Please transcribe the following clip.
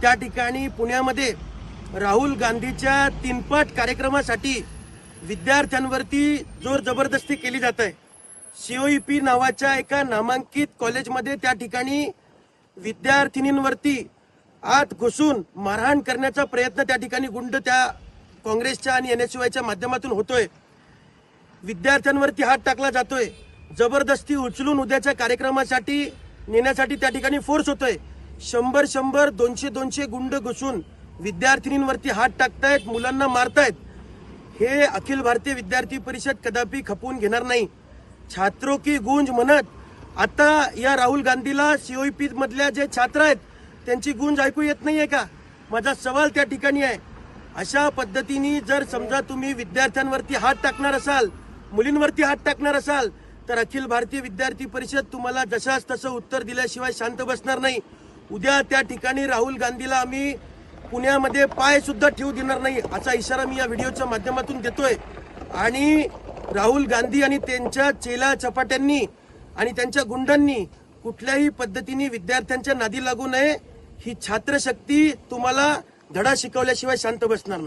त्या ठिकाणी पुण्यामध्ये राहुल गांधीच्या तीनपट कार्यक्रमासाठी विद्यार्थ्यांवरती जोर जबरदस्ती केली जात आहे। COEP नावाच्या एका नामांकित कॉलेजमध्ये त्या ठिकाणी विद्यार्थिनींवरती आत घुसून मारहाण करण्याचा प्रयत्न त्या ठिकाणी गुंड त्या काँग्रेसच्या आणि NSUIच्या माध्यमातून होतोय। विद्यार्थ्यांवरती हात टाकला जातोय, जबरदस्ती उचलून उद्याच्या कार्यक्रमासाठी नेण्यासाठी त्या ठिकाणी फोर्स होतोय। 100 200 गुंड घुसून विद्यार्थिनींवरती हात टाकतायत, मुलांना मारतायत। हे अखिल भारतीय विद्यार्थी परिषद कदापि खपवून घेणार नाही। छात्रों की गूंज म्हणत आता या राहुल गांधीला COEP मधल्या जे छात्र आहेत त्यांची गूंज ऐकू येत नाहीये का? माझा सवाल त्या ठिकाणी आहे। अशा पद्धतीने जर समजा तुम्ही विद्यार्थ्यांवरती हात टाकणार असाल, मुलींवरती हात टाकणार असाल, तर अखिल भारतीय विद्यार्थी परिषद तुम्हाला जशाच तसं उत्तर दिल्याशिवाय शांत बसणार नाही। उद्या त्या ठिकाणी राहुल गांधीला आम्ही पुण्यामध्ये पाय सुद्धा ठेवू देणार नाही असा इशारा मी या व्हिडिओच्या माध्यमातून देतोय। आणि राहुल गांधी आणि त्यांच्या चेला चपाट्यांनी आणि त्यांच्या गुंडांनी कुठल्याही पद्धतीने विद्यार्थ्यांच्या नादी लागू नये। ही छात्रशक्ती तुम्हाला धडा शिकवल्याशिवाय शांत बसणार नाही।